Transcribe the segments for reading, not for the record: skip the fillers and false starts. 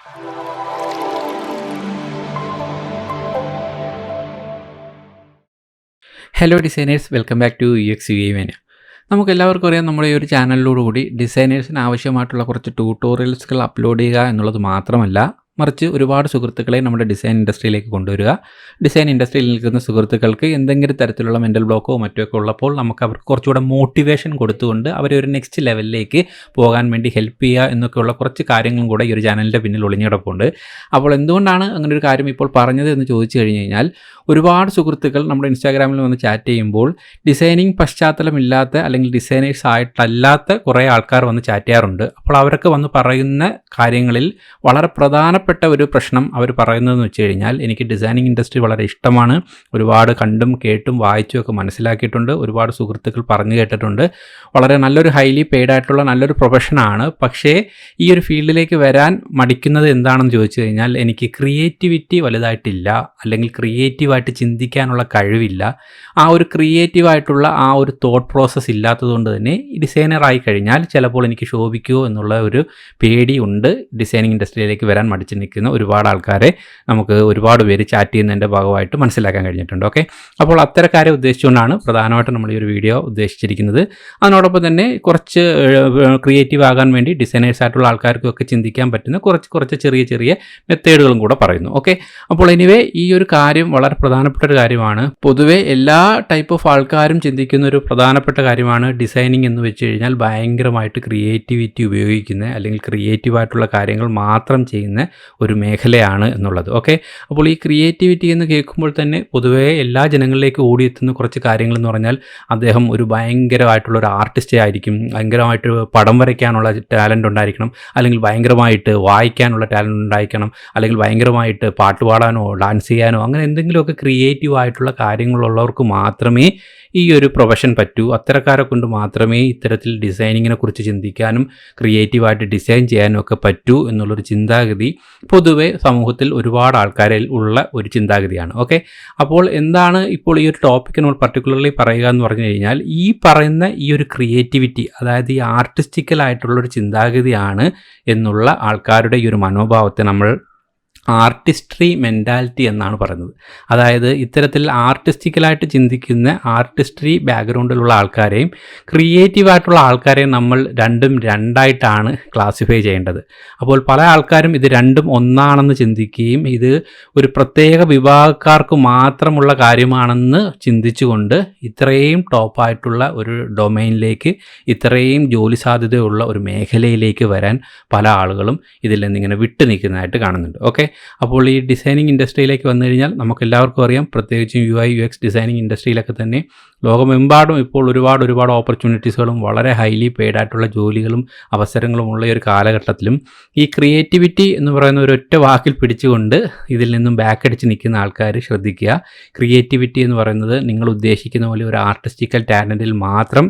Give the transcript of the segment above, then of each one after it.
Hello designers, welcome back to uxuimania. നമുക്കെല്ലാവർക്കും അറിയാം, നമ്മുടെ ഈ ഒരു ചാനലിലൂടെ ഡിസൈനേഴ്സിന് ആവശ്യമായിട്ടുള്ള കുറച്ച് ട്യൂട്ടോറിയൽസുകൾ അപ്ലോഡ് ചെയ്യുക എന്നുള്ളത് മാത്രമല്ല, മറിച്ച് ഒരുപാട് സുഹൃത്തുക്കളെ നമ്മുടെ ഡിസൈൻ ഇൻഡസ്ട്രിയിലേക്ക് കൊണ്ടുവരിക. ഡിസൈൻ ഇൻഡസ്ട്രിയിൽ നിൽക്കുന്ന സുഹൃത്തുക്കൾക്ക് എന്തെങ്കിലും തരത്തിലുള്ള മെൻ്റൽ ബ്ലോക്കോ മറ്റൊക്കെ ഉള്ളപ്പോൾ നമുക്ക് അവർക്ക് കുറച്ചുകൂടെ മോട്ടിവേഷൻ കൊടുത്തുകൊണ്ട് അവരെ ഒരു നെക്സ്റ്റ് ലെവലിലേക്ക് പോകാൻ വേണ്ടി ഹെൽപ്പ് ചെയ്യുക എന്നൊക്കെയുള്ള കുറച്ച് കാര്യങ്ങളും കൂടെ ഈ ഒരു ചാനലിൻ്റെ പിന്നിൽ ഒളിഞ്ഞിടപ്പുണ്ട്. അപ്പോൾ എന്തുകൊണ്ടാണ് അങ്ങനെ ഒരു കാര്യം ഇപ്പോൾ പറഞ്ഞത് എന്ന് ചോദിച്ചു കഴിഞ്ഞ് കഴിഞ്ഞാൽ, ഒരുപാട് സുഹൃത്തുക്കൾ നമ്മുടെ ഇൻസ്റ്റാഗ്രാമിൽ വന്ന് ചാറ്റ് ചെയ്യുമ്പോൾ ഡിസൈനിങ് പശ്ചാത്തലമില്ലാത്ത അല്ലെങ്കിൽ ഡിസൈനേഴ്സ് ആയിട്ടല്ലാത്ത കുറേ ആൾക്കാർ വന്ന് ചാറ്റ് ചെയ്യാറുണ്ട്. അപ്പോൾ അവരൊക്കെ വന്ന് പറയുന്ന കാര്യങ്ങളിൽ വളരെ പ്രധാനപ്പെട്ട ഒരു പ്രശ്നം അവർ പറയുന്നതെന്ന് വെച്ച് കഴിഞ്ഞാൽ, എനിക്ക് ഡിസൈനിങ് ഇൻഡസ്ട്രി വളരെ ഇഷ്ടമാണ്, ഒരുപാട് കണ്ടും കേട്ടും വായിച്ചും ഒക്കെ മനസ്സിലാക്കിയിട്ടുണ്ട്, ഒരുപാട് സുഹൃത്തുക്കൾ പറഞ്ഞു കേട്ടിട്ടുണ്ട്, വളരെ നല്ലൊരു ഹൈലി പെയ്ഡ് ആയിട്ടുള്ള നല്ലൊരു പ്രൊഫഷനാണ്. പക്ഷേ ഈ ഒരു ഫീൽഡിലേക്ക് വരാൻ മടിക്കുന്നത് എന്താണെന്ന് ചോദിച്ചു കഴിഞ്ഞാൽ, എനിക്ക് ക്രിയേറ്റിവിറ്റി വലുതായിട്ടില്ല, അല്ലെങ്കിൽ ക്രിയേറ്റീവായിട്ട് ചിന്തിക്കാനുള്ള കഴിവില്ല. ആ ഒരു ക്രിയേറ്റീവായിട്ടുള്ള ആ ഒരു തോട്ട് പ്രോസസ്സ് ഇല്ലാത്തതുകൊണ്ട് തന്നെ ഡിസൈനറായി കഴിഞ്ഞാൽ ചിലപ്പോൾ എനിക്ക് ശോഭിക്കുമോ എന്നുള്ള ഒരു പേടി ഉണ്ട്. ഡിസൈനിങ് ഇൻഡസ്ട്രിയിലേക്ക് വരാൻ മടിച്ച് നിൽക്കുന്ന ഒരുപാട് ആൾക്കാരെ നമുക്ക് ഒരുപാട് പേര് ചാറ്റ് ചെയ്യുന്നതിൻ്റെ ഭാഗമായിട്ട് മനസ്സിലാക്കാൻ കഴിഞ്ഞിട്ടുണ്ട്. ഓക്കെ, അപ്പോൾ അത്തരക്കാരെ ഉദ്ദേശിച്ചുകൊണ്ടാണ് പ്രധാനമായിട്ടും നമ്മൾ ഈ ഒരു വീഡിയോ ഉദ്ദേശിച്ചിരിക്കുന്നത്. അതിനോടൊപ്പം തന്നെ കുറച്ച് ക്രിയേറ്റീവ് ആകാൻ വേണ്ടി ഡിസൈനേഴ്സ് ആയിട്ടുള്ള ആൾക്കാർക്കൊക്കെ ചിന്തിക്കാൻ പറ്റുന്ന കുറച്ച് ചെറിയ മെത്തേഡുകളും കൂടെ പറയുന്നു. ഓക്കെ, അപ്പോൾ എനിവേ ഈ ഒരു കാര്യം വളരെ പ്രധാനപ്പെട്ട ഒരു കാര്യമാണ്. പൊതുവേ എല്ലാ ടൈപ്പ് ഓഫ് ആൾക്കാരും ചിന്തിക്കുന്ന ഒരു പ്രധാനപ്പെട്ട കാര്യമാണ് ഡിസൈനിങ് എന്ന് വെച്ച് കഴിഞ്ഞാൽ ഭയങ്കരമായിട്ട് ക്രിയേറ്റിവിറ്റി ഉപയോഗിക്കുന്ന അല്ലെങ്കിൽ ക്രിയേറ്റീവായിട്ടുള്ള കാര്യങ്ങൾ മാത്രം ചെയ്യുന്ന ഒരു മേഖലയാണ് എന്നുള്ളത്. ഓക്കെ, അപ്പോൾ ഈ ക്രിയേറ്റിവിറ്റി എന്ന് കേൾക്കുമ്പോൾ തന്നെ പൊതുവേ എല്ലാ ജനങ്ങളിലേക്ക് ഓടിയെത്തുന്ന കുറച്ച് കാര്യങ്ങൾ എന്ന് പറഞ്ഞാൽ, അദ്ദേഹം ഒരു ഭയങ്കരമായിട്ടുള്ള ഒരു ആർട്ടിസ്റ്റ് ആയിരിക്കും, ഭയങ്കരമായിട്ട് പടം വരയ്ക്കാനുള്ള ടാലൻ്റ് ഉണ്ടായിരിക്കണം, അല്ലെങ്കിൽ ഭയങ്കരമായിട്ട് വായിക്കാനുള്ള ടാലൻ്റ് ഉണ്ടായിരിക്കണം, അല്ലെങ്കിൽ ഭയങ്കരമായിട്ട് പാട്ട് പാടാനോ ഡാൻസ് ചെയ്യാനോ അങ്ങനെ എന്തെങ്കിലുമൊക്കെ ക്രിയേറ്റീവ് ആയിട്ടുള്ള കാര്യങ്ങളുള്ളവർക്ക് മാത്രമേ ഈ ഒരു പ്രൊഫഷൻ പറ്റൂ. അത്തരക്കാരെ കൊണ്ട് മാത്രമേ ഇത്തരത്തിൽ ഡിസൈനിങ്ങിനെ കുറിച്ച് ചിന്തിക്കാനും ക്രിയേറ്റീവായിട്ട് ഡിസൈൻ ചെയ്യാനും ഒക്കെ പറ്റൂ എന്നുള്ളൊരു ചിന്താഗതി പൊതുവെ സമൂഹത്തിൽ ഒരുപാട് ആൾക്കാരിൽ ഉള്ള ഒരു ചിന്താഗതിയാണ്. ഓക്കെ, അപ്പോൾ എന്താണ് ഇപ്പോൾ ഈ ഒരു ടോപ്പിക്ക് നമ്മൾ പർട്ടിക്കുലർലി പറയുക എന്ന് പറഞ്ഞു കഴിഞ്ഞാൽ, ഈ പറയുന്ന ഈ ഒരു ക്രിയേറ്റിവിറ്റി, അതായത് ഈ ആർട്ടിസ്റ്റിക്കലായിട്ടുള്ളൊരു ചിന്താഗതിയാണ് എന്നുള്ള ആൾക്കാരുടെ ഈ ഒരു മനോഭാവത്തെ നമ്മൾ ആർട്ടിസ്ട്രി മെൻറ്റാലിറ്റി എന്നാണ് പറയുന്നത്. അതായത് ഇത്തരത്തിൽ ആർട്ടിസ്റ്റിക്കലായിട്ട് ചിന്തിക്കുന്ന ആർട്ടിസ്ട്രി ബാക്ക്ഗ്രൗണ്ടിലുള്ള ആൾക്കാരെയും ക്രിയേറ്റീവായിട്ടുള്ള ആൾക്കാരെയും നമ്മൾ രണ്ടായിട്ടാണ് ക്ലാസിഫൈ ചെയ്യേണ്ടത്. അപ്പോൾ പല ആൾക്കാരും ഇത് രണ്ടും ഒന്നാണെന്ന് ചിന്തിക്കുകയും ഇത് ഒരു പ്രത്യേക വിഭാഗക്കാർക്ക് മാത്രമുള്ള കാര്യമാണെന്ന് ചിന്തിച്ചുകൊണ്ട് ഇത്രയും ടോപ്പായിട്ടുള്ള ഒരു ഡൊമൈനിലേക്ക്, ഇത്രയും ജോലി സാധ്യതയുള്ള ഒരു മേഖലയിലേക്ക് വരാൻ പല ആളുകളും ഇതിൽ നിന്നിങ്ങനെ വിട്ടു നിൽക്കുന്നതായിട്ട് കാണുന്നുണ്ട്. ഓക്കെ, അപ്പോൾ ഈ ഡിസൈനിങ് ഇൻഡസ്ട്രിയിലേക്ക് വന്നു കഴിഞ്ഞാൽ നമുക്കെല്ലാവർക്കും അറിയാം, പ്രത്യേകിച്ചും UI/UX ഡിസൈനിങ് ഇൻഡസ്ട്രിയിലൊക്കെ തന്നെ ലോകമെമ്പാടും ഇപ്പോൾ ഒരുപാട് ഓപ്പർച്യൂണിറ്റീസുകളും വളരെ ഹൈലി പെയ്ഡ് ആയിട്ടുള്ള ജോലികളും അവസരങ്ങളും ഉള്ള ഒരു കാലഘട്ടത്തിലും ഈ ക്രിയേറ്റിവിറ്റി എന്ന് പറയുന്ന ഒരൊറ്റ വാക്കിൽ പിടിച്ചുകൊണ്ട് ഇതിൽ നിന്നും ബാക്ക് അടിച്ച് നിൽക്കുന്ന ആൾക്കാർ ശ്രദ്ധിക്കുക. ക്രിയേറ്റിവിറ്റി എന്ന് പറയുന്നത് നിങ്ങൾ ഉദ്ദേശിക്കുന്ന പോലെ ഒരു ആർട്ടിസ്റ്റിക്കൽ ടാലൻറ്റിൽ മാത്രം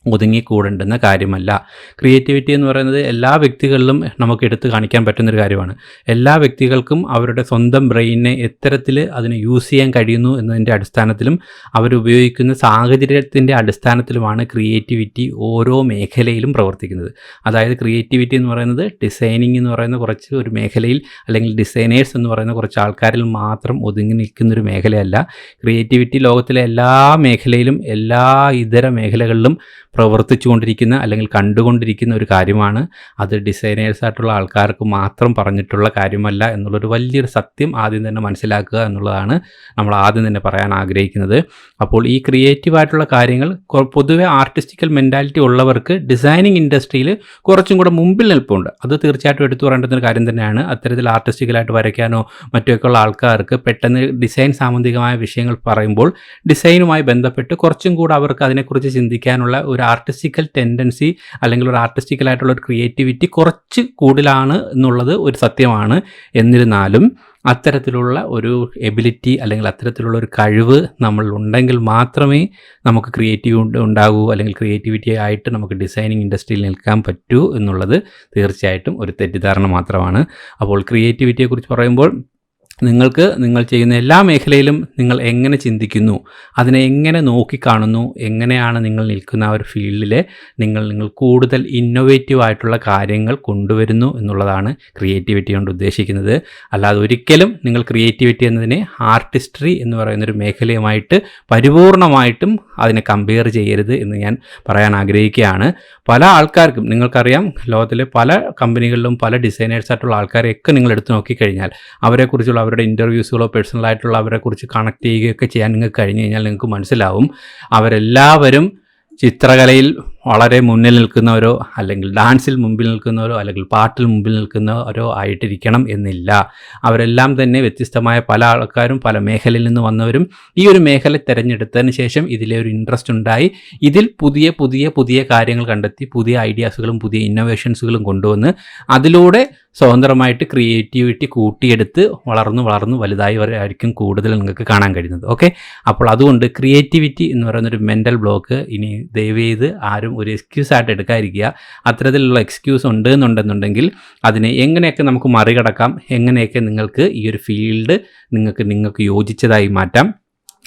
ഒതുങ്ങിക്കൂടേണ്ടുന്ന കാര്യമല്ല. ക്രിയേറ്റിവിറ്റി എന്ന് പറയുന്നത് എല്ലാ വ്യക്തികളിലും നമുക്ക് എടുത്ത് കാണിക്കാൻ പറ്റുന്നൊരു കാര്യമാണ്. എല്ലാ വ്യക്തികൾക്കും അവരുടെ സ്വന്തം ബ്രെയിനെ എത്തരത്തിൽ അതിന് യൂസ് ചെയ്യാൻ കഴിയുന്നു എന്നതിൻ്റെ അടിസ്ഥാനത്തിലും അവരുപയോഗിക്കുന്ന സാഹചര്യത്തിൻ്റെ അടിസ്ഥാനത്തിലുമാണ് ക്രിയേറ്റിവിറ്റി ഓരോ മേഖലയിലും പ്രവർത്തിക്കുന്നത്. അതായത് ക്രിയേറ്റിവിറ്റി എന്ന് പറയുന്നത് ഡിസൈനിങ് എന്ന് പറയുന്ന കുറച്ച് ഒരു മേഖലയിൽ, അല്ലെങ്കിൽ ഡിസൈനേഴ്സ് എന്ന് പറയുന്ന കുറച്ച് ആൾക്കാരിൽ മാത്രം ഒതുങ്ങി നിൽക്കുന്നൊരു മേഖലയല്ല. ക്രിയേറ്റിവിറ്റി ലോകത്തിലെ എല്ലാ മേഖലയിലും, എല്ലാ ഇതര മേഖലകളിലും പ്രവർത്തിച്ചുകൊണ്ടിരിക്കുന്ന അല്ലെങ്കിൽ കണ്ടുകൊണ്ടിരിക്കുന്ന ഒരു കാര്യമാണ്. അത് ഡിസൈനേഴ്സായിട്ടുള്ള ആൾക്കാർക്ക് മാത്രം പറഞ്ഞിട്ടുള്ള കാര്യമല്ല എന്നുള്ളൊരു വലിയൊരു സത്യം ആദ്യം തന്നെ മനസ്സിലാക്കുക എന്നുള്ളതാണ് നമ്മൾ ആദ്യം തന്നെ പറയാൻ ആഗ്രഹിക്കുന്നത്. അപ്പോൾ ഈ ക്രിയേറ്റീവായിട്ടുള്ള കാര്യങ്ങൾ പൊതുവെ ആർട്ടിസ്റ്റിക്കൽ മെൻറ്റാലിറ്റി ഉള്ളവർക്ക് ഡിസൈനിങ് ഇൻഡസ്ട്രിയിൽ കുറച്ചും കൂടെ മുമ്പിൽ നിൽപ്പുണ്ട്. അത് തീർച്ചയായിട്ടും എടുത്തു പറയേണ്ടുന്ന ഒരു കാര്യം തന്നെയാണ്. അത്തരത്തിൽ ആർട്ടിസ്റ്റിക്കലായിട്ട് വരയ്ക്കാനോ മറ്റൊക്കെ ഉള്ള ആൾക്കാർക്ക് പെട്ടെന്ന് ഡിസൈൻ സംബന്ധികമായ വിഷയങ്ങൾ പറയുമ്പോൾ ഡിസൈനുമായി ബന്ധപ്പെട്ട് കുറച്ചും കൂടെ അവർക്ക് അതിനെക്കുറിച്ച് ചിന്തിക്കാനുള്ള ഒരു ആർട്ടിസ്റ്റിക്കൽ ടെൻഡൻസി അല്ലെങ്കിൽ ഒരു ആർട്ടിസ്റ്റിക്കലായിട്ടുള്ള ഒരു ക്രിയേറ്റിവിറ്റി കുറച്ച് കൂടുതലാണ് എന്നുള്ളത് ഒരു സത്യമാണ്. എന്നിരുന്നാലും അത്തരത്തിലുള്ള ഒരു എബിലിറ്റി അല്ലെങ്കിൽ അത്തരത്തിലുള്ള ഒരു കഴിവ് നമ്മൾ ഉണ്ടെങ്കിൽ മാത്രമേ നമുക്ക് ക്രിയേറ്റീവ് ഉണ്ടാകൂ, അല്ലെങ്കിൽ ക്രിയേറ്റിവിറ്റി ആയിട്ട് നമുക്ക് ഡിസൈനിങ് ഇൻഡസ്ട്രിയിൽ നിൽക്കാൻ പറ്റൂ എന്നുള്ളത് തീർച്ചയായിട്ടും ഒരു തെറ്റിദ്ധാരണ മാത്രമാണ്. അപ്പോൾ ക്രിയേറ്റിവിറ്റിയെക്കുറിച്ച് പറയുമ്പോൾ നിങ്ങൾക്ക് നിങ്ങൾ ചെയ്യുന്ന എല്ലാ മേഖലയിലും നിങ്ങൾ എങ്ങനെ ചിന്തിക്കുന്നു, അതിനെ എങ്ങനെ നോക്കിക്കാണുന്നു, എങ്ങനെയാണ് നിങ്ങൾ നിൽക്കുന്ന ആ ഒരു ഫീൽഡിൽ നിങ്ങൾ കൂടുതൽ ഇന്നൊവേറ്റീവ് ആയിട്ടുള്ള കാര്യങ്ങൾ കൊണ്ടുവരുന്നു എന്നുള്ളതാണ് ക്രിയേറ്റിവിറ്റി കൊണ്ട് ഉദ്ദേശിക്കുന്നത്. അല്ലാതെ ഒരിക്കലും നിങ്ങൾ ക്രിയേറ്റിവിറ്റി എന്നതിനെ ആർട്ടിസ്ട്രി എന്ന് പറയുന്നൊരു മേഖലയുമായിട്ട് പരിപൂർണമായിട്ടും അതിനെ കമ്പയർ ചെയ്യരുത് എന്ന് ഞാൻ പറയാൻ ആഗ്രഹിക്കുകയാണ്. പല ആൾക്കാർക്കും നിങ്ങൾക്കറിയാം, ലോകത്തിലെ പല കമ്പനികളിലും പല ഡിസൈനേഴ്സായിട്ടുള്ള ആൾക്കാരെയൊക്കെ നിങ്ങൾ എടുത്ത് നോക്കിക്കഴിഞ്ഞാൽ അവരെക്കുറിച്ചുള്ള അവരുടെ ഇൻ്റർവ്യൂസുകളോ പേഴ്സണലായിട്ടുള്ള അവരെക്കുറിച്ച് കണക്ട് ചെയ്യുകയൊക്കെ ചെയ്യാൻ നിങ്ങൾക്ക് കഴിഞ്ഞ് കഴിഞ്ഞാൽ നിങ്ങൾക്ക് മനസ്സിലാവും അവരെല്ലാവരും ചിത്രകലയിൽ വളരെ മുന്നിൽ നിൽക്കുന്നവരോ അല്ലെങ്കിൽ ഡാൻസിൽ മുമ്പിൽ നിൽക്കുന്നവരോ അല്ലെങ്കിൽ പാട്ടിൽ മുമ്പിൽ നിൽക്കുന്നവരോ ആയിട്ടിരിക്കണം എന്നില്ല. അവരെല്ലാം തന്നെ വ്യത്യസ്തമായ പല ആൾക്കാരും പല മേഖലയിൽ നിന്ന് വന്നവരും ഈ ഒരു മേഖല തിരഞ്ഞെടുത്തതിന് ശേഷം ഇതിലെ ഒരു ഇൻട്രസ്റ്റ് ഉണ്ടായി ഇതിൽ പുതിയ പുതിയ പുതിയ കാര്യങ്ങൾ കണ്ടെത്തി പുതിയ ഐഡിയാസുകളും പുതിയ ഇന്നോവേഷൻസുകളും കൊണ്ടുവന്ന് അതിലൂടെ സ്വതന്ത്രമായിട്ട് ക്രിയേറ്റിവിറ്റി കൂട്ടിയെടുത്ത് വളർന്നു വലുതായി ആയിരിക്കും കൂടുതൽ നിങ്ങൾക്ക് കാണാൻ കഴിയുന്നത്. ഓക്കെ, അപ്പോൾ അതുകൊണ്ട് ക്രിയേറ്റിവിറ്റി എന്ന് പറയുന്നൊരു മെൻ്റൽ ബ്ലോക്ക് ഇനി ദയവ് ചെയ്ത് ആരും ഒരു എക്സ്ക്യൂസായിട്ട് എടുക്കാതിരിക്കുക. അത്തരത്തിലുള്ള എക്സ്ക്യൂസ് ഉണ്ടെന്നുണ്ടെങ്കിൽ അതിനെ എങ്ങനെയൊക്കെ നമുക്ക് മറികടക്കാം, എങ്ങനെയൊക്കെ നിങ്ങൾക്ക് ഈ ഒരു ഫീൽഡ് നിങ്ങൾക്ക് യോജിച്ചതായി മാറ്റാം,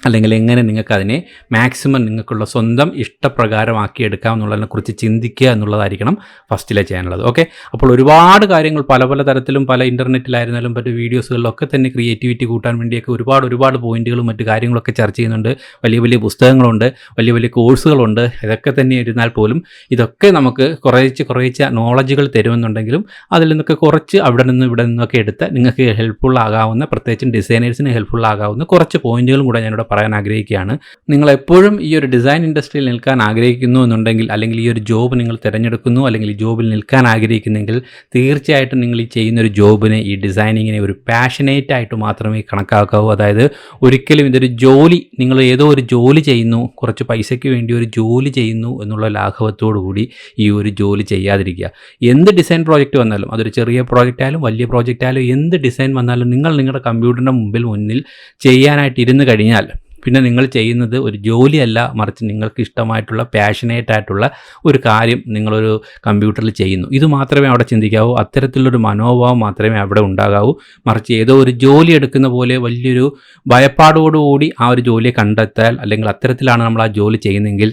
അല്ലെങ്കിൽ എങ്ങനെ നിങ്ങൾക്ക് അതിനെ മാക്സിമം നിങ്ങൾക്കുള്ള സ്വന്തം ഇഷ്ടപ്രകാരമാക്കിയെടുക്കാം എന്നുള്ളതിനെക്കുറിച്ച് ചിന്തിക്കുക എന്നുള്ളതായിരിക്കണം ഫസ്റ്റിലെ ചെയ്യാനുള്ളത്. ഓക്കെ, അപ്പോൾ ഒരുപാട് കാര്യങ്ങൾ പല തരത്തിലും പല ഇൻ്റർനെറ്റിലായിരുന്നാലും മറ്റു വീഡിയോസുകളിലൊക്കെ തന്നെ ക്രിയേറ്റിവിറ്റി കൂട്ടാൻ വേണ്ടിയൊക്കെ ഒരുപാട് പോയിന്റുകളും മറ്റു കാര്യങ്ങളൊക്കെ ചർച്ച ചെയ്യുന്നുണ്ട്. വലിയ പുസ്തകങ്ങളുണ്ട്, വലിയ കോഴ്സുകളുണ്ട്. ഇതൊക്കെ തന്നെ ഇരുന്നാൽ പോലും ഇതൊക്കെ നമുക്ക് കുറേശ്ശെ നോളജുകൾ തരുമെന്നുണ്ടെങ്കിലും അതിൽ നിന്നൊക്കെ കുറച്ച് അവിടെ നിന്നൊക്കെ എടുത്ത് നിങ്ങൾക്ക് ഹെൽപ്ഫുൾ ആകാവുന്ന, പ്രത്യേകിച്ചും ഡിസൈനേഴ്സിന് ഹെൽപ്ഫുൾ ആകാവുന്ന കുറച്ച് പോയിന്റുകളും കൂടെ ഞാനിവിടെ പറയാൻ ആഗ്രഹിക്കുകയാണ്. നിങ്ങൾ എപ്പോഴും ഈ ഒരു ഡിസൈൻ ഇൻഡസ്ട്രിയിൽ നിൽക്കാൻ ആഗ്രഹിക്കുന്നു എന്നുണ്ടെങ്കിൽ, അല്ലെങ്കിൽ ഈ ഒരു ജോബ് നിങ്ങൾ തിരഞ്ഞെടുക്കുന്നു, അല്ലെങ്കിൽ ഈ ജോബിൽ നിൽക്കാൻ ആഗ്രഹിക്കുന്നെങ്കിൽ തീർച്ചയായിട്ടും നിങ്ങൾ ഈ ചെയ്യുന്നൊരു ജോബിനെ, ഈ ഡിസൈനിങ്ങിനെ ഒരു പാഷനേറ്റ് ആയിട്ട് മാത്രമേ കണക്കാക്കാവൂ. അതായത് ഒരിക്കലും ഇതൊരു ജോലി, നിങ്ങൾ ഏതോ ഒരു ജോലി ചെയ്യുന്നു, കുറച്ച് പൈസയ്ക്ക് വേണ്ടി ഒരു ജോലി ചെയ്യുന്നു എന്നുള്ള ലാഘവത്തോടു കൂടി ഈ ഒരു ജോലി ചെയ്യാതിരിക്കുക. എന്ത് ഡിസൈൻ പ്രോജക്റ്റ് വന്നാലും, അതൊരു ചെറിയ പ്രോജക്റ്റ് ആയാലും വലിയ പ്രോജക്റ്റ് ആയാലും എന്ത് ഡിസൈൻ വന്നാലും നിങ്ങളുടെ കമ്പ്യൂട്ടറിൻ്റെ മുന്നിൽ ചെയ്യാനായിട്ട് ഇരുന്ന് കഴിഞ്ഞാൽ പിന്നെ നിങ്ങൾ ചെയ്യുന്നത് ഒരു ജോലിയല്ല, മറിച്ച് നിങ്ങൾക്ക് ഇഷ്ടമായിട്ടുള്ള പാഷനേറ്റ് ആയിട്ടുള്ള ഒരു കാര്യം നിങ്ങളൊരു കമ്പ്യൂട്ടറിൽ ചെയ്യുന്നു. ഇത് മാത്രമേ അവിടെ ചിന്തിക്കാവൂ. അത്തരത്തിലുള്ളൊരു മനോഭാവം മാത്രമേ അവിടെ ഉണ്ടാകാവൂ. മറിച്ച് ഏതോ ഒരു ജോലി എടുക്കുന്ന പോലെ വലിയൊരു ഭയപ്പാടോടുകൂടി ആ ഒരു ജോലിയെ കണ്ടെത്താൽ, അല്ലെങ്കിൽ അത്തരത്തിലാണ് നമ്മൾ ആ ജോലി ചെയ്യുന്നതെങ്കിൽ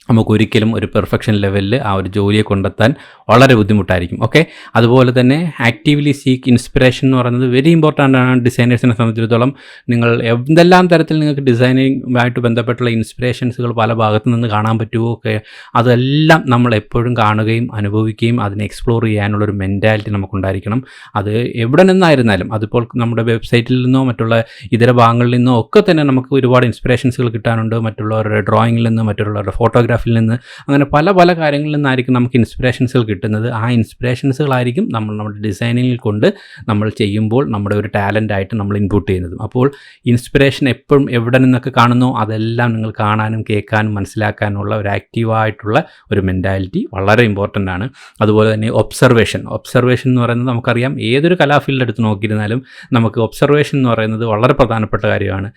നമുക്കൊരിക്കലും ഒരു പെർഫെക്ഷൻ ലെവലിൽ ആ ഒരു ജോലിയെ കൊണ്ടെത്താൻ വളരെ ബുദ്ധിമുട്ടായിരിക്കും. ഓക്കെ, അതുപോലെ തന്നെ ആക്റ്റീവ്ലി സീക്ക് ഇൻസ്പിറേഷൻ എന്ന് പറയുന്നത് വെരി ഇമ്പോർട്ടൻ്റ് ആണ് ഡിസൈനേഴ്സിനെ സംബന്ധിച്ചിടത്തോളം. നിങ്ങൾ എന്തെല്ലാം തരത്തിൽ നിങ്ങൾക്ക് ഡിസൈനിങ്ങുമായിട്ട് ബന്ധപ്പെട്ടുള്ള ഇൻസ്പിറേഷൻസുകൾ പല ഭാഗത്തു നിന്ന് കാണാൻ പറ്റുമോ ഒക്കെ, അതെല്ലാം നമ്മൾ എപ്പോഴും കാണുകയും അനുഭവിക്കുകയും അതിനെ എക്സ്പ്ലോർ ചെയ്യാനുള്ളൊരു മെൻറ്റാലിറ്റി നമുക്കുണ്ടായിരിക്കണം. അത് എവിടെ നിന്നായിരുന്നാലും, അതിപ്പോൾ നമ്മുടെ വെബ്സൈറ്റിൽ നിന്നോ മറ്റുള്ള ഇതര ഭാഗങ്ങളിൽ നിന്നോ ഒക്കെ തന്നെ നമുക്ക് ഒരുപാട് ഇൻസ്പിറേഷൻസുകൾ കിട്ടാനുണ്ട്. മറ്റുള്ളവരുടെ ഡ്രോയിങ്ങിൽ നിന്ന്, മറ്റുള്ളവരുടെ ഫോട്ടോഗ്രാഫിൽ നിന്ന്, അങ്ങനെ പല കാര്യങ്ങളിൽ നിന്നായിരിക്കും നമുക്ക് ഇൻസ്പിറേഷൻസുകൾ കിട്ടുന്നത്. ആ ഇൻസ്പിറേഷൻസുകളായിരിക്കും നമ്മുടെ ഡിസൈനിങ്ങിൽ കൊണ്ട് നമ്മൾ ചെയ്യുമ്പോൾ നമ്മുടെ ഒരു ടാലൻ്റായിട്ട് നമ്മൾ ഇൻപുട്ട് ചെയ്യുന്നത്. അപ്പോൾ ഇൻസ്പിറേഷൻ എപ്പോഴും എവിടെ നിന്നൊക്കെ കാണുന്നോ അതെല്ലാം നിങ്ങൾ കാണാനും കേൾക്കാനും മനസ്സിലാക്കാനുള്ള ഒരു ആക്റ്റീവായിട്ടുള്ള ഒരു മെൻറ്റാലിറ്റി വളരെ ഇമ്പോർട്ടൻ്റ് ആണ്. അതുപോലെ തന്നെ ഒബ്സർവേഷൻ എന്ന് പറയുന്നത് നമുക്കറിയാം, ഏതൊരു കലാഫീൽഡ് എടുത്ത് നോക്കിയിരുന്നാലും നമുക്ക് ഒബ്സർവേഷൻ എന്ന് പറയുന്നത് വളരെ പ്രധാനപ്പെട്ട കാര്യമാണ്.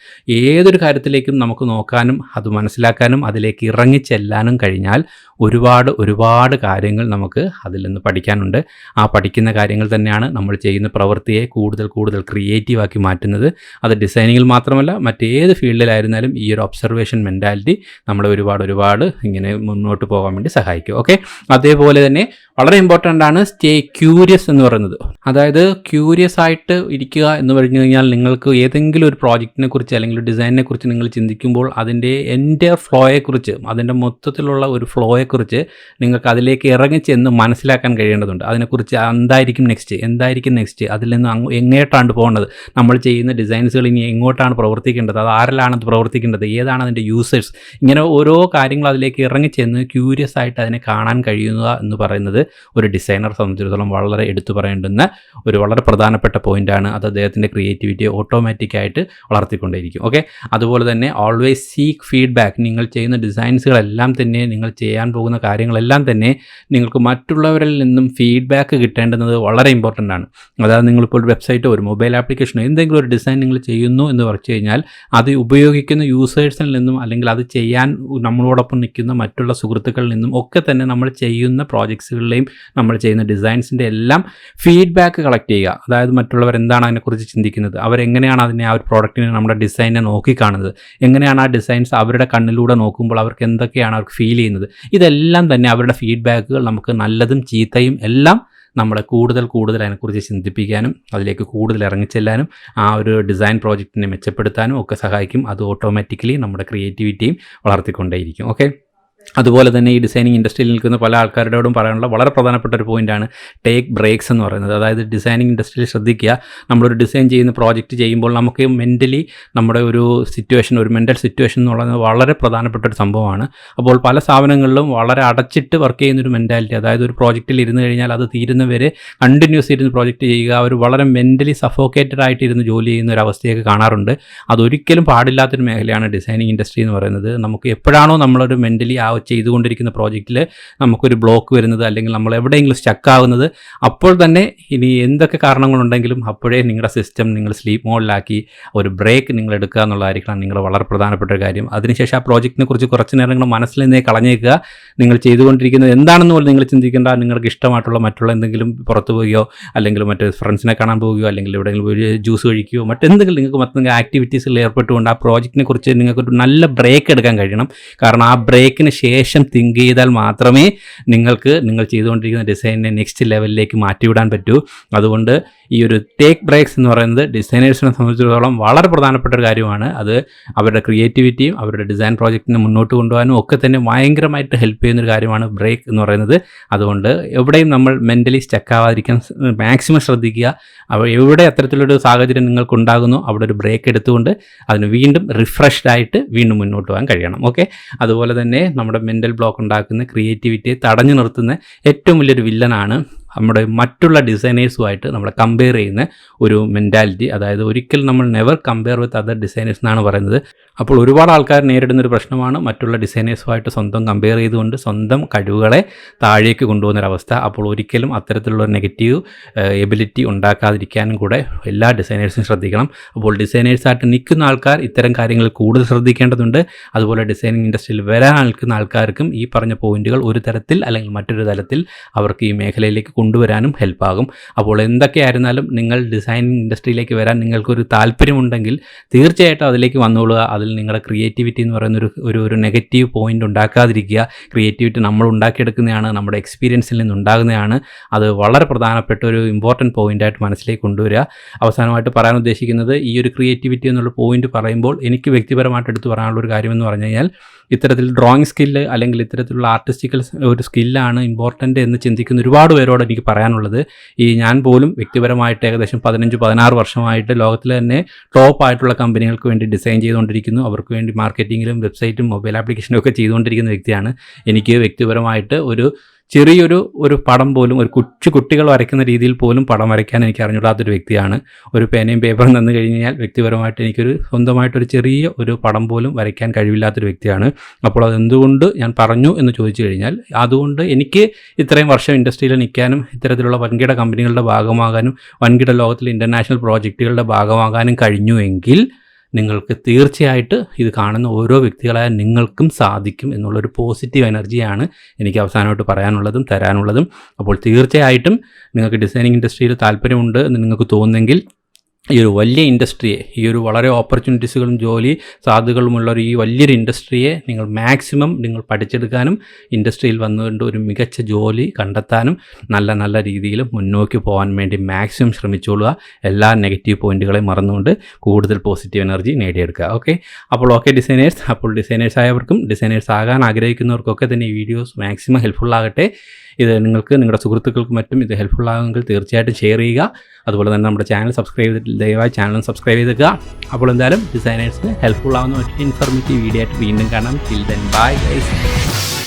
ഏതൊരു കാര്യത്തിലേക്കും നമുക്ക് നോക്കാനും അത് മനസ്സിലാക്കാനും അതിലേക്ക് ഇറങ്ങിച്ചെല്ലാനും കഴിഞ്ഞാൽ ഒരുപാട് കാര്യങ്ങൾ നമുക്ക് അതിൽ നിന്ന് പഠിക്കാനുണ്ട്. ആ പഠിക്കുന്ന കാര്യങ്ങൾ തന്നെയാണ് നമ്മൾ ചെയ്യുന്ന പ്രവൃത്തിയെ കൂടുതൽ ക്രിയേറ്റീവാക്കി മാറ്റുന്നത്. അത് ഡിസൈനിങ്ങിൽ മാത്രമല്ല മറ്റേത് ഫീൽഡിലായിരുന്നാലും ഈ ഒരു ഒബ്സർവേഷൻ മെൻറ്റാലിറ്റി നമ്മളെ ഒരുപാട് ഇങ്ങനെ മുന്നോട്ട് പോകാൻ വേണ്ടി സഹായിക്കും. ഓക്കെ, അതേപോലെ തന്നെ വളരെ ഇമ്പോർട്ടൻ്റ് ആണ് സ്റ്റേ ക്യൂരിയസ് എന്ന് പറയുന്നത്. അതായത് ക്യൂരിയസ് ആയിട്ട് ഇരിക്കുക എന്ന് പറഞ്ഞു കഴിഞ്ഞാൽ, നിങ്ങൾക്ക് ഏതെങ്കിലും ഒരു പ്രോജക്റ്റിനെ കുറിച്ച് അല്ലെങ്കിൽ ഡിസൈനിനെ കുറിച്ച് നിങ്ങൾ ചിന്തിക്കുമ്പോൾ അതിൻ്റെ എൻ്റെ ഫ്ലോയെക്കുറിച്ച്, അതിൻ്റെ മൊത്തത്തിലുള്ള ഒരു ഫ്ലോയെക്കുറിച്ച് നിങ്ങൾക്ക് അതിലേക്ക് ഇറങ്ങിച്ചെന്ന് മനസ്സിലാക്കാൻ കഴിയേണ്ടതുണ്ട്. അതിനെക്കുറിച്ച് എന്തായിരിക്കും നെക്സ്റ്റ്, അതിൽ നിന്ന് എങ്ങോട്ടാണ് പോകുന്നത്, നമ്മൾ ചെയ്യുന്ന ഡിസൈൻസുകൾ ഇനി എങ്ങോട്ടാണ് പ്രവർത്തിക്കേണ്ടത്, അത് ആരിലാണ് അത് പ്രവർത്തിക്കേണ്ടത്, ഏതാണ് അതിൻ്റെ യൂസേഴ്സ്, ഇങ്ങനെ ഓരോ കാര്യങ്ങൾ അതിലേക്ക് ഇറങ്ങിച്ചെന്ന് ക്യൂരിയസ് ആയിട്ട് അതിനെ കാണാൻ കഴിയുക എന്ന് പറയുന്നത് ഒരു ഡിസൈനറെ സംബന്ധിച്ചിടത്തോളം വളരെ എടുത്തു പറയേണ്ടുന്ന ഒരു വളരെ പ്രധാനപ്പെട്ട പോയിൻ്റാണ്. അത് അദ്ദേഹത്തിൻ്റെ ക്രിയേറ്റിവിറ്റിയെ ഓട്ടോമാറ്റിക്കായിട്ട് വളർത്തിക്കൊണ്ടേയിരിക്കും. ഓക്കെ, അതുപോലെ തന്നെ ഓൾവേസ് സീക്ക് ഫീഡ്ബാക്ക്. നിങ്ങൾ ചെയ്യുന്ന ഡിസൈൻസുകളെല്ലാം എല്ലാം തന്നെ നിങ്ങൾ ചെയ്യാൻ പോകുന്ന കാര്യങ്ങളെല്ലാം തന്നെ നിങ്ങൾക്ക് മറ്റുള്ളവരിൽ നിന്നും ഫീഡ്ബാക്ക് കിട്ടേണ്ടുന്നത് വളരെ ഇമ്പോർട്ടൻ്റ് ആണ്. അതായത് നിങ്ങളിപ്പോൾ ഒരു വെബ്സൈറ്റോ ഒരു മൊബൈൽ ആപ്ലിക്കേഷനോ എന്തെങ്കിലും ഒരു ഡിസൈൻ നിങ്ങൾ ചെയ്യുന്നു എന്ന് പറഞ്ഞു കഴിഞ്ഞാൽ അത് ഉപയോഗിക്കുന്ന യൂസേഴ്സിൽ നിന്നും അല്ലെങ്കിൽ അത് ചെയ്യാൻ നമ്മളോടൊപ്പം നിൽക്കുന്ന മറ്റുള്ള സുഹൃത്തുക്കളിൽ നിന്നും ഒക്കെ തന്നെ നമ്മൾ ചെയ്യുന്ന പ്രോജക്ട്സുകളിലെയും നമ്മൾ ചെയ്യുന്ന ഡിസൈൻസിൻ്റെ എല്ലാം ഫീഡ്ബാക്ക് കളക്ട് ചെയ്യുക. അതായത് മറ്റുള്ളവർ എന്താണ് അതിനെക്കുറിച്ച് ചിന്തിക്കുന്നത്, അവരെങ്ങനെയാണ് അതിനെ ആ ഒരു പ്രോഡക്റ്റിനെ നമ്മുടെ ഡിസൈനെ നോക്കിക്കാണുന്നത്, എങ്ങനെയാണ് ആ ഡിസൈൻസ് അവരുടെ കണ്ണിലൂടെ നോക്കുമ്പോൾ അവർക്ക് എന്തൊക്കെയാണ് അവർക്ക് ഫീൽ ചെയ്യുന്നത്, ഇതെല്ലാം തന്നെ അവരുടെ ഫീഡ്ബാക്കുകൾ നമുക്ക് നല്ലതും ചീത്തയും എല്ലാം നമ്മളെ കൂടുതൽ അതിനെക്കുറിച്ച് ചിന്തിപ്പിക്കാനും അതിലേക്ക് കൂടുതൽ ഇറങ്ങിച്ചെല്ലാനും ആ ഒരു ഡിസൈൻ പ്രോജക്റ്റിനെ മെച്ചപ്പെടുത്താനും ഒക്കെ സഹായിക്കും. അത് ഓട്ടോമാറ്റിക്കലി നമ്മുടെ ക്രിയേറ്റിവിറ്റിയും വളർത്തിക്കൊണ്ടേയിരിക്കും. ഓക്കെ, അതുപോലെ തന്നെ ഈ ഡിസൈനിങ് ഇൻഡസ്ട്രിയിൽ നിൽക്കുന്ന പല ആൾക്കാരോടും പറയാനുള്ള വളരെ പ്രധാനപ്പെട്ട ഒരു പോയിൻ്റാണ് ടേക്ക് ബ്രേക്സ് എന്ന് പറയുന്നത്. അതായത് ഡിസൈനിങ് ഇൻഡസ്ട്രിയിൽ ശ്രദ്ധിക്കുക, നമ്മളൊരു ഡിസൈൻ ചെയ്യുന്ന പ്രോജക്റ്റ് ചെയ്യുമ്പോൾ നമുക്ക് മെൻ്റലി നമ്മുടെ ഒരു സിറ്റുവേഷൻ, ഒരു മെൻ്റൽ സിറ്റുവേഷൻ എന്ന് പറയുന്നത് വളരെ പ്രധാനപ്പെട്ട ഒരു സംഭവമാണ്. അപ്പോൾ പല സ്ഥാപനങ്ങളിലും വളരെ അടച്ചിട്ട് വർക്ക് ചെയ്യുന്നൊരു മെൻറ്റാലിറ്റി, അതായത് ഒരു പ്രോജക്റ്റിൽ ഇരുന്ന് കഴിഞ്ഞാൽ അത് തീരുന്നവരെ കണ്ടിന്യൂസ് ഇരുന്ന് പ്രോജക്റ്റ് ചെയ്യുക, അവർ വളരെ മെൻ്റലി സഫോക്കേറ്റഡ് ആയിട്ട് ഇരുന്ന് ജോലി ചെയ്യുന്ന ഒരു അവസ്ഥയൊക്കെ കാണാറുണ്ട്. അതൊരിക്കലും പാടില്ലാത്തൊരു മേഖലയാണ് ഡിസൈനിങ് ഇൻഡസ്ട്രി എന്ന് പറയുന്നത്. നമുക്ക് എപ്പോഴാണോ നമ്മളൊരു മെൻ്റലി ചെയ്തുകൊണ്ടിരിക്കുന്ന പ്രോജക്റ്റിൽ നമുക്കൊരു ബ്ലോക്ക് വരുന്നത് അല്ലെങ്കിൽ നമ്മൾ എവിടെയെങ്കിലും സ്റ്റക്കാവുന്നത്, അപ്പോൾ തന്നെ ഇനി എന്തൊക്കെ കാരണങ്ങളുണ്ടെങ്കിലും അപ്പോഴേ നിങ്ങളുടെ സിസ്റ്റം നിങ്ങൾ സ്ലീപ്പ് മോഡിലാക്കി ഒരു ബ്രേക്ക് നിങ്ങൾ എടുക്കുക എന്നുള്ളതായിരിക്കണം നിങ്ങളുടെ വളരെ പ്രധാനപ്പെട്ട ഒരു കാര്യം. അതിനുശേഷം ആ പ്രോജക്റ്റിനെ കുറിച്ച് കുറച്ച് നേരം നിങ്ങൾ മനസ്സിൽ നിന്നേ കളഞ്ഞേക്കുക. നിങ്ങൾ ചെയ്തുകൊണ്ടിരിക്കുന്നത് എന്താണെന്ന് പോലും നിങ്ങൾ ചിന്തിക്കേണ്ട. നിങ്ങൾക്ക് ഇഷ്ടമായിട്ടുള്ള മറ്റുള്ള എന്തെങ്കിലും പുറത്തു പോവുകയോ അല്ലെങ്കിൽ മറ്റ് ഫ്രണ്ട്സിനെ കാണാൻ പോവുകയോ അല്ലെങ്കിൽ എവിടെയെങ്കിലും ഒരു ജ്യൂസ് കഴിക്കുകയോ മറ്റെന്തെങ്കിലും നിങ്ങൾക്ക് മറ്റെന്തെങ്കിലും ആക്ടിവിറ്റീസിൽ ഏർപ്പെട്ടുകൊണ്ട് ആ പ്രോജക്റ്റിനെ കുറിച്ച് നിങ്ങൾക്കൊരു നല്ല ബ്രേക്ക് എടുക്കാൻ കഴിയണം. കാരണം ആ ബ്രേക്കിന് ശേഷം തിങ്ക് ചെയ്താൽ മാത്രമേ നിങ്ങൾക്ക് നിങ്ങൾ ചെയ്തുകൊണ്ടിരിക്കുന്ന ഡിസൈനിനെ നെക്സ്റ്റ് ലെവലിലേക്ക് മാറ്റിവിടാൻ പറ്റൂ. അതുകൊണ്ട് ഈ ഒരു ടേക്ക് ബ്രേക്സ് എന്ന് പറയുന്നത് ഡിസൈനേഴ്സിനെ സംബന്ധിച്ചിടത്തോളം വളരെ പ്രധാനപ്പെട്ട ഒരു കാര്യമാണ്. അത് അവരുടെ ക്രിയേറ്റിവിറ്റിയും അവരുടെ ഡിസൈൻ പ്രോജക്റ്റിനെ മുന്നോട്ട് കൊണ്ടുപോകാനും ഒക്കെ തന്നെ ഭയങ്കരമായിട്ട് ഹെൽപ്പ് ചെയ്യുന്നൊരു കാര്യമാണ് ബ്രേക്ക് എന്ന് പറയുന്നത്. അതുകൊണ്ട് എവിടെയും നമ്മൾ മെൻ്റലി സ്റ്റക്കാവാതിരിക്കാൻ മാക്സിമം ശ്രദ്ധിക്കുക. എവിടെ അത്തരത്തിലൊരു സാഹചര്യം നിങ്ങൾക്കുണ്ടാകുന്നു അവിടെ ഒരു ബ്രേക്ക് എടുത്തുകൊണ്ട് അതിന് വീണ്ടും റിഫ്രഷ്ഡ് ആയിട്ട് വീണ്ടും മുന്നോട്ട് പോകാൻ കഴിയണം. ഓക്കെ, അതുപോലെ തന്നെ നമ്മുടെ മെൻ്റൽ ബ്ലോക്ക് ഉണ്ടാക്കുന്ന ക്രിയേറ്റിവിറ്റിയെ തടഞ്ഞു നിർത്തുന്ന ഏറ്റവും വലിയൊരു വില്ലനാണ് നമ്മുടെ മറ്റുള്ള ഡിസൈനേഴ്സുമായിട്ട് നമ്മളെ കമ്പയർ ചെയ്യുന്ന ഒരു മെൻറ്റാലിറ്റി. അതായത് ഒരിക്കലും നമ്മൾ never compare with other designers എന്നാണ് പറയുന്നത്. അപ്പോൾ ഒരുപാട് ആൾക്കാർ നേരിടുന്നൊരു പ്രശ്നമാണ് മറ്റുള്ള ഡിസൈനേഴ്സുമായിട്ട് സ്വന്തം കമ്പയർ ചെയ്തുകൊണ്ട് സ്വന്തം കഴിവുകളെ താഴേക്ക് കൊണ്ടുപോകുന്നൊരവസ്ഥ. അപ്പോൾ ഒരിക്കലും അത്തരത്തിലുള്ള നെഗറ്റീവ് എബിലിറ്റി ഉണ്ടാക്കാതിരിക്കാനും കൂടെ എല്ലാ ഡിസൈനേഴ്സും ശ്രദ്ധിക്കണം. അപ്പോൾ ഡിസൈനേഴ്സായിട്ട് നിൽക്കുന്ന ആൾക്കാർ ഇത്തരം കാര്യങ്ങൾ കൂടുതൽ ശ്രദ്ധിക്കേണ്ടതുണ്ട്. അതുപോലെ ഡിസൈനിങ് ഇൻഡസ്ട്രിയിൽ വരാൻ നിൽക്കുന്ന ആൾക്കാർക്കും ഈ പറഞ്ഞ പോയിന്റുകൾ ഒരു തരത്തിൽ അല്ലെങ്കിൽ മറ്റൊരു തരത്തിൽ അവർക്ക് ഈ മേഖലയിലേക്ക് കൊണ്ടുവരാനും ഹെൽപ്പാകും. അപ്പോൾ എന്തൊക്കെയായിരുന്നാലും നിങ്ങൾ ഡിസൈനിങ് ഇൻഡസ്ട്രിയിലേക്ക് വരാൻ നിങ്ങൾക്കൊരു താല്പര്യമുണ്ടെങ്കിൽ തീർച്ചയായിട്ടും അതിലേക്ക് വന്നോളുക. അതിൽ നിങ്ങളുടെ ക്രിയേറ്റിവിറ്റി എന്ന് പറയുന്ന ഒരു നെഗറ്റീവ് പോയിൻ്റ് ഉണ്ടാക്കാതിരിക്കുക. ക്രിയേറ്റിവിറ്റി നമ്മൾ ഉണ്ടാക്കിയെടുക്കുന്നതാണ്, നമ്മുടെ എക്സ്പീരിയൻസിൽ നിന്നുണ്ടാകുന്നതാണ്. അത് വളരെ പ്രധാനപ്പെട്ട ഒരു ഇമ്പോർട്ടൻറ്റ് പോയിൻ്റായിട്ട് മനസ്സിലേക്ക് കൊണ്ടുവരിക. അവസാനമായിട്ട് പറയാൻ ഉദ്ദേശിക്കുന്നത് ഈ ഒരു ക്രിയേറ്റിവിറ്റി എന്നുള്ള പോയിൻ്റ് പറയുമ്പോൾ എനിക്ക് വ്യക്തിപരമായിട്ട് എടുത്തു പറയാനുള്ളൊരു കാര്യമെന്ന് പറഞ്ഞു കഴിഞ്ഞാൽ ഇത്തരത്തിൽ ഡ്രോയിങ് സ്കില്ല് അല്ലെങ്കിൽ ഇത്തരത്തിലുള്ള ആർട്ടിസ്റ്റിക്കൽ ഒരു സ്കില്ലാണ് ഇമ്പോർട്ടൻ്റ് എന്ന് ചിന്തിക്കുന്ന ഒരുപാട് പേരോട് എനിക്ക് പറയാനുള്ളത്. ഞാൻ പോലും വ്യക്തിപരമായിട്ട് ഏകദേശം 15-16 വർഷമായിട്ട് ലോകത്തിൽ തന്നെ ടോപ്പ് ആയിട്ടുള്ള കമ്പനികൾക്ക് വേണ്ടി ഡിസൈൻ ചെയ്തുകൊണ്ടിരിക്കുന്നു. അവർക്ക് വേണ്ടി മാർക്കറ്റിങ്ങിലും വെബ്സൈറ്റും മൊബൈൽ ആപ്ലിക്കേഷനും ഒക്കെ ചെയ്തുകൊണ്ടിരിക്കുന്ന വ്യക്തിയാണ്. എനിക്ക് വ്യക്തിപരമായിട്ട് ചെറിയൊരു പടം പോലും ഒരു കുട്ടികൾ വരയ്ക്കുന്ന രീതിയിൽ പോലും പടം വരയ്ക്കാൻ എനിക്ക് അറിഞ്ഞൂടാത്തൊരു വ്യക്തിയാണ്. ഒരു പേനയും പേപ്പറും തന്നു കഴിഞ്ഞാൽ വ്യക്തിപരമായിട്ട് എനിക്കൊരു സ്വന്തമായിട്ടൊരു ചെറിയ ഒരു പടം പോലും വരയ്ക്കാൻ കഴിവില്ലാത്തൊരു വ്യക്തിയാണ്. അപ്പോൾ അതെന്തുകൊണ്ട് ഞാൻ പറഞ്ഞു എന്ന് ചോദിച്ചു കഴിഞ്ഞാൽ അതുകൊണ്ട് എനിക്ക് ഇത്രയും വർഷം ഇൻഡസ്ട്രിയിൽ നിൽക്കാനും ഇത്തരത്തിലുള്ള വൻകിട കമ്പനികളുടെ ഭാഗമാകാനും വൻകിട ലോകത്തിലെ ഇൻ്റർനാഷണൽ പ്രോജക്റ്റുകളുടെ ഭാഗമാകാനും കഴിഞ്ഞുവെങ്കിൽ നിങ്ങൾക്ക് തീർച്ചയായിട്ട് ഇത് കാണുന്ന ഓരോ വ്യക്തികളായ നിങ്ങൾക്കും സാധിക്കും എന്നുള്ളൊരു പോസിറ്റീവ് എനർജിയാണ് എനിക്ക് അവസാനമായിട്ട് പറയാനുള്ളതും തരാനുള്ളതും. അപ്പോൾ തീർച്ചയായിട്ടും നിങ്ങൾക്ക് ഡിസൈനിങ് ഇൻഡസ്ട്രിയിൽ താല്പര്യമുണ്ട് എന്ന് നിങ്ങൾക്ക് തോന്നുന്നെങ്കിൽ ഈ ഒരു വലിയ ഇൻഡസ്ട്രിയെ, ഈ ഒരു വളരെ ഓപ്പർച്യൂണിറ്റീസുകളും ജോലി സാധ്യതകളുമുള്ള ഈ വലിയൊരു ഇൻഡസ്ട്രിയെ നിങ്ങൾ മാക്സിമം നിങ്ങൾ പഠിച്ചെടുക്കാനും ഇൻഡസ്ട്രിയിൽ വന്നുകൊണ്ട് ഒരു മികച്ച ജോലി കണ്ടെത്താനും നല്ല രീതിയിൽ മുന്നോട്ട് പോകാൻ വേണ്ടി മാക്സിമം ശ്രമിച്ചോളുക. എല്ലാ നെഗറ്റീവ് പോയിൻറ്റുകളെയും മറന്നുകൊണ്ട് കൂടുതൽ പോസിറ്റീവ് എനർജി നേടിയെടുക്കുക. അപ്പോൾ ഡിസൈനേഴ്സ്, അപ്പോൾ ഡിസൈനേഴ്സ് ആയവർക്കും ഡിസൈനേഴ്സ് ആകാൻ ആഗ്രഹിക്കുന്നവർക്കൊക്കെ തന്നെ ഈ വീഡിയോസ് മാക്സിമം ഹെൽപ്ഫുള്ളാകട്ടെ. ഇത് നിങ്ങൾക്ക് നിങ്ങളുടെ സുഹൃത്തുക്കൾക്കും മറ്റും ഇത് ഹെൽപ്ഫുള്ളാകുമെങ്കിൽ തീർച്ചയായിട്ടും ഷെയർ ചെയ്യുക. അതുപോലെ തന്നെ നമ്മുടെ ചാനൽ സബ്സ്ക്രൈബ് ചെയ്തിട്ട് ദയവായി ചാനൽ സബ്സ്ക്രൈബ് ചെയ്തേക്കുക. അപ്പോൾ എന്തായാലും ഡിസൈനേഴ്സിന് ഹെൽപ്ഫുൾ ആവുന്ന ഒരു ഇൻഫർമേറ്റീവ് വീഡിയോ ആയിട്ട് വീണ്ടും കാണാം. Till then bye guys.